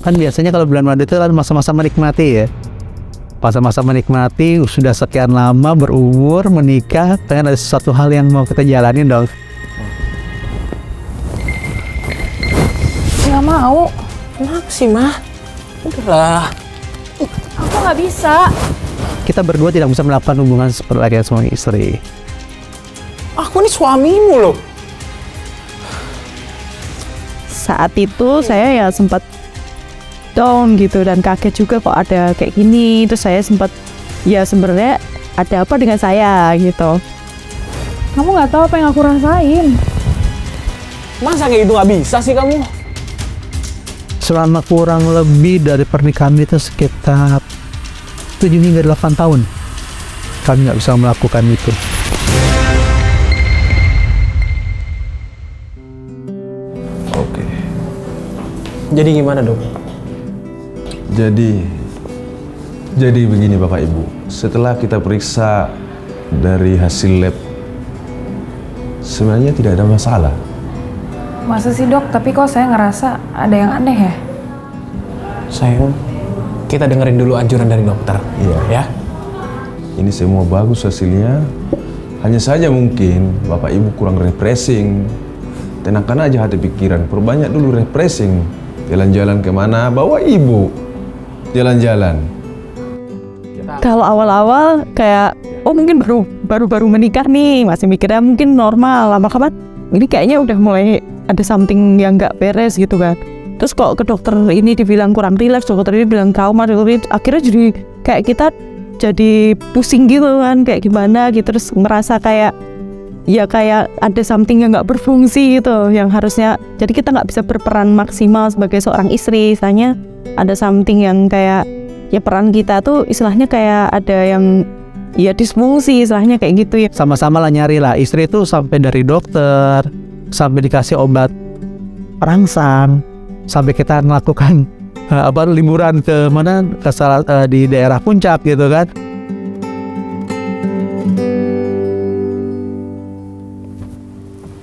Kan biasanya kalau bulan madu itu kan masa-masa menikmati ya. Masa-masa menikmati, sudah sekian lama berumur, menikah, pengen ada sesuatu hal yang mau kita jalanin dong. Nggak mau. Kenapa sih, Mah? Udahlah. Aku nggak bisa. Kita berdua tidak bisa melakukan hubungan seperti layaknya suami istri. Aku ini suamimu loh. Saat itu saya ya sempat down gitu dan kaget juga kok ada kayak gini. Terus saya sempat ya sebenarnya ada apa dengan saya gitu. Kamu nggak tahu apa yang aku rasain. Masa kayak gitu nggak bisa sih kamu? Selama kurang lebih dari pernikahan itu sekitar 7 hingga 8 tahun kami nggak bisa melakukan itu. Oke. Jadi gimana dok? Jadi begini Bapak Ibu, setelah kita periksa dari hasil lab, sebenarnya tidak ada masalah. Masa sih dok, tapi kok saya ngerasa ada yang aneh ya? Sayang, kita dengerin dulu anjuran dari dokter. Iya. Ya. Ini semua bagus hasilnya, hanya saja mungkin Bapak Ibu kurang refreshing. Tenangkan aja hati pikiran, perbanyak dulu refreshing. Jalan-jalan kemana, bawa Ibu jalan-jalan. Kalau awal-awal kayak mungkin baru menikah nih, masih mikirnya mungkin normal. Lama-lama ini kayaknya udah mulai ada something yang nggak beres gitu kan. Terus kok ke dokter ini dibilang kurang rileks, dokter ini bilang trauma, akhirnya jadi kayak kita jadi pusing gitu kan, kayak gimana gitu. Terus merasa kayak ada something yang nggak berfungsi gitu, yang harusnya jadi kita nggak bisa berperan maksimal sebagai seorang istri. Istilahnya ada something yang kayak ya peran kita tuh istilahnya kayak ada yang ya disfungsi, istilahnya kayak gitu ya. Sama-sama lah nyari lah, istri itu sampai dari dokter, sampai dikasih obat perangsang, sampai kita melakukan liburan ke mana, di daerah puncak gitu kan.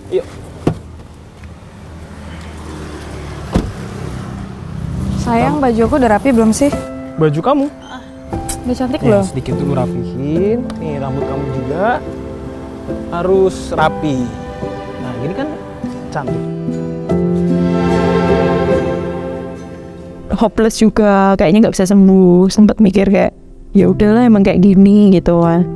Yuk. Sayang, baju aku udah rapi belum sih? Baju kamu? Udah cantik Nih, belum? sedikit dulu rapihin. Nih, rambut kamu juga harus rapi. Nah, gini kan cantik. Hopeless juga, kayaknya nggak bisa sembuh. Sempat mikir kayak ya udahlah emang kayak gini gitu kan.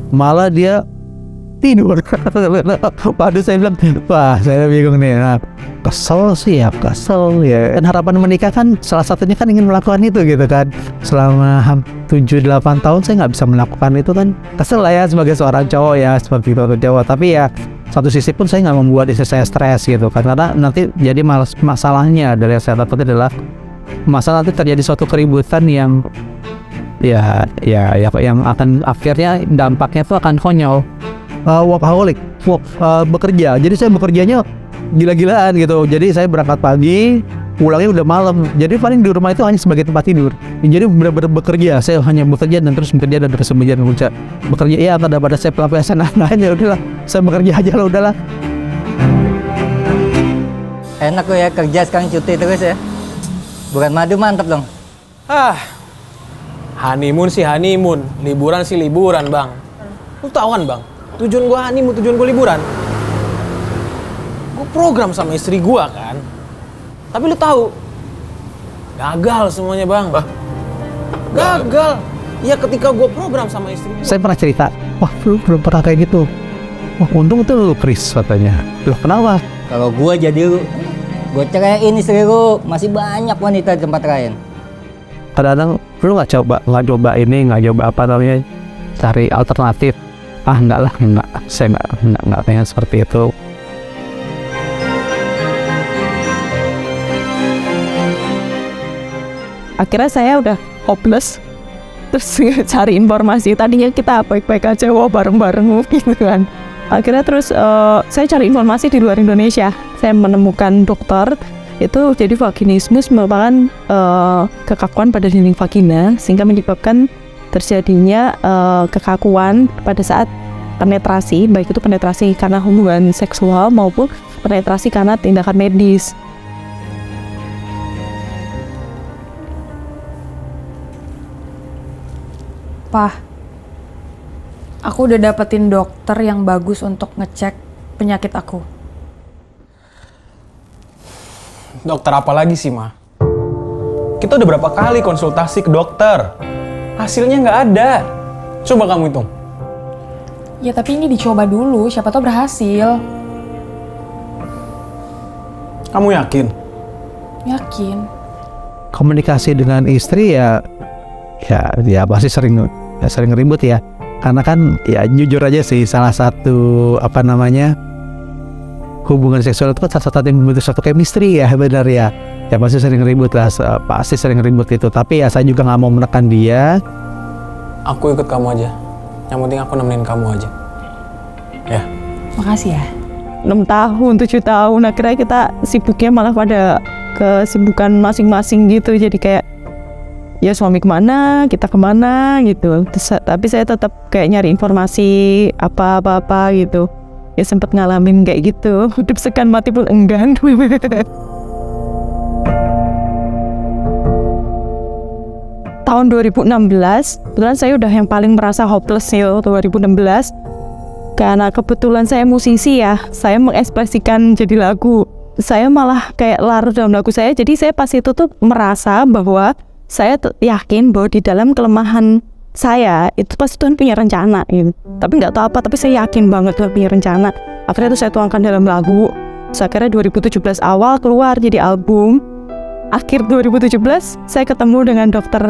Malah dia tidur. Waduh, saya bilang, wah saya bingung nih. Nah, kesel ya. Kan harapan menikah kan salah satunya kan ingin melakukan itu gitu kan. Selama 7-8 tahun saya nggak bisa melakukan itu kan. Kesel lah ya sebagai seorang cowok ya, seperti itu cowok. Tapi ya satu sisi pun saya nggak membuat istri saya stres gitu kan. Karena nanti jadi masalahnya dari yang saya takutnya adalah masalah nanti terjadi suatu keributan yang yang akan akhirnya dampaknya itu akan konyol. Workaholic, bekerja. Jadi saya bekerjanya gila-gilaan gitu. Jadi saya berangkat pagi, pulangnya udah malam. Jadi paling di rumah itu hanya sebagai tempat tidur. Jadi benar-benar bekerja. Saya hanya bekerja dan terus bekerja bekerja. Ya daripada saya pelampiasan lain, ya udahlah. Saya bekerja aja lah, udahlah. Enak lo ya kerja sekarang cuti terus ya. Bukan madu mantap dong. Honeymoon sih honeymoon, liburan sih liburan bang. Lu tau kan bang, tujuan gua honeymoon, tujuan gua liburan. Gua program sama istri gua kan. Tapi lu tahu, gagal semuanya bang. Gagal. Ya ketika gua program sama istri gua. Saya pernah cerita, wah lu belum pernah kayak gitu. Wah untung itu lu Chris katanya. Loh kenapa? Kalau gua jadi lu, gua ceraiin istri lu. Masih banyak wanita di tempat lain. Kadang-kadang lu nggak coba ini, nggak coba apa namanya, cari alternatif. Enggak, saya nggak pengen seperti itu. Akhirnya saya udah hopeless, terus cari informasi. Tadinya kita baik-baik aja, wah bareng-bareng gitu kan. Akhirnya terus saya cari informasi di luar Indonesia. Saya menemukan dokter itu jadi vaginismus merupakan kekakuan pada dinding vagina sehingga menyebabkan terjadinya kekakuan pada saat penetrasi, baik itu penetrasi karena hubungan seksual maupun penetrasi karena tindakan medis. Pak, aku udah dapetin dokter yang bagus untuk ngecek penyakit aku. Dokter apa lagi sih, Ma? Kita udah berapa kali konsultasi ke dokter. Hasilnya nggak ada. Coba kamu hitung. Ya tapi ini dicoba dulu, siapa tahu berhasil. Kamu yakin? Yakin. Komunikasi dengan istri ya pasti sering ribut ya. Karena kan ya jujur aja sih, salah satu hubungan seksual itu kan salah satu yang membentuk suatu chemistry ya, benar ya. Ya pasti sering ribut lah, pasti sering ribut itu. Tapi ya saya juga nggak mau menekan dia. Aku ikut kamu aja. Yang penting aku nemenin kamu aja. Ya. Makasih ya. 6 tahun, 7 tahun, akhirnya kita sibuknya malah pada kesibukan masing-masing gitu. Jadi kayak ya suami kemana, kita kemana gitu. Tapi saya tetap kayak nyari informasi apa-apa gitu. Ya sempet ngalamin kayak gitu. Hidup segan mati pun enggan. Tahun 2016, kebetulan saya udah yang paling merasa hopeless ya 2016. Karena kebetulan saya musisi ya, saya mengekspresikan jadi lagu. Saya malah kayak larut dalam lagu saya. Jadi saya pas itu tuh merasa bahwa saya yakin bahwa di dalam kelemahan saya itu pasti Tuhan punya rencana gitu. Tapi nggak tahu apa, tapi saya yakin banget Tuhan punya rencana. Akhirnya itu saya tuangkan dalam lagu. Akhirnya 2017 awal keluar jadi album. Akhir 2017 saya ketemu dengan dokter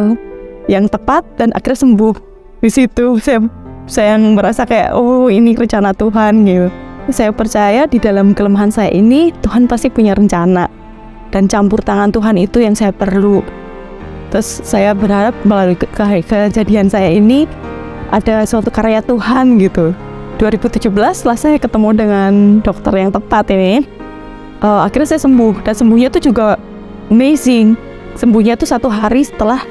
yang tepat dan akhirnya sembuh. Di situ saya merasa kayak oh ini rencana Tuhan gitu. Saya percaya di dalam kelemahan saya ini Tuhan pasti punya rencana, dan campur tangan Tuhan itu yang saya perlu. Terus saya berharap melalui kejadian saya ini ada suatu karya Tuhan gitu. 2017 setelah saya ketemu dengan dokter yang tepat ini, akhirnya saya sembuh, dan sembuhnya itu juga amazing. Sembuhnya itu 1 hari setelah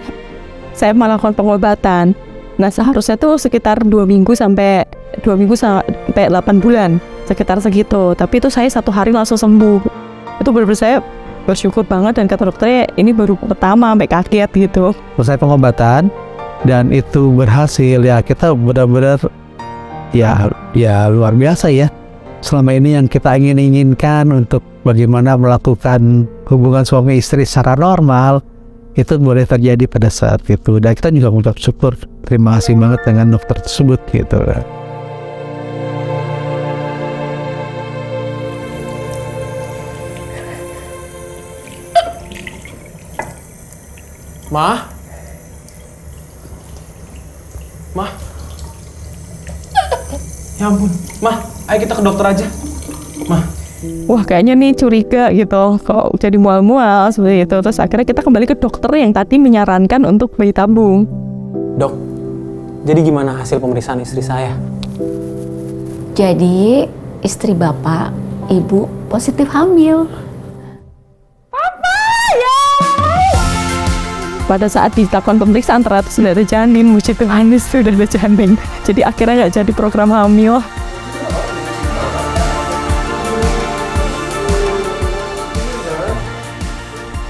saya melakukan pengobatan. Nah seharusnya tuh sekitar 2 minggu sampai 8 bulan, sekitar segitu. Tapi itu saya 1 hari langsung sembuh. Itu benar-benar saya bersyukur banget, dan kata dokternya ini baru pertama, sampai kaget gitu. Selesai pengobatan dan itu berhasil ya, kita benar-benar ya luar biasa ya. Selama ini yang kita inginkan untuk bagaimana melakukan hubungan suami istri secara normal itu boleh terjadi pada saat itu, dan kita juga mengucap syukur, terima kasih banget dengan dokter tersebut gitu. Ma? Ya ampun. Ma, ayo kita ke dokter aja. Ma. Wah kayaknya nih curiga gitu, kok jadi mual-mual seperti itu. Terus akhirnya kita kembali ke dokter yang tadi menyarankan untuk bayi tabung. Dok, jadi gimana hasil pemeriksaan istri saya? Jadi istri bapak, ibu positif hamil. Pada saat dilakukan pemeriksaan ternyata sudah ada janin, puji Tuhan sudah ada janin. Jadi akhirnya nggak jadi program hamil.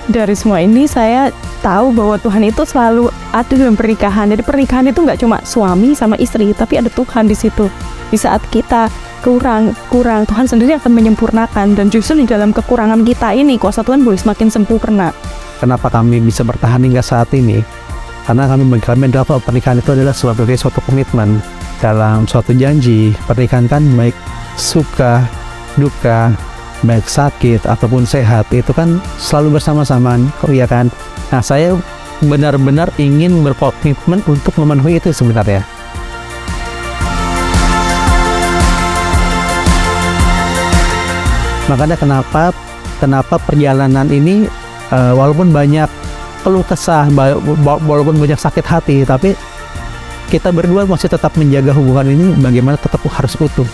Dari semua ini saya tahu bahwa Tuhan itu selalu ada dalam pernikahan. Jadi pernikahan itu nggak cuma suami sama istri, tapi ada Tuhan di situ. Di saat kita kurang, Tuhan sendiri akan menyempurnakan. Dan justru di dalam kekurangan kita ini, kuasa Tuhan boleh semakin sempurna. Kenapa kami bisa bertahan hingga saat ini? Karena kami adalah pernikahan itu adalah suatu komitmen dalam suatu janji. Pernikahan kan baik suka, duka, baik sakit ataupun sehat, itu kan selalu bersama-sama, ya kan? Nah, saya benar-benar ingin berkomitmen untuk memenuhi itu sebenarnya. Makanya kenapa perjalanan ini walaupun banyak keluh kesah, walaupun banyak sakit hati, tapi kita berdua masih tetap menjaga hubungan ini bagaimana tetap harus utuh.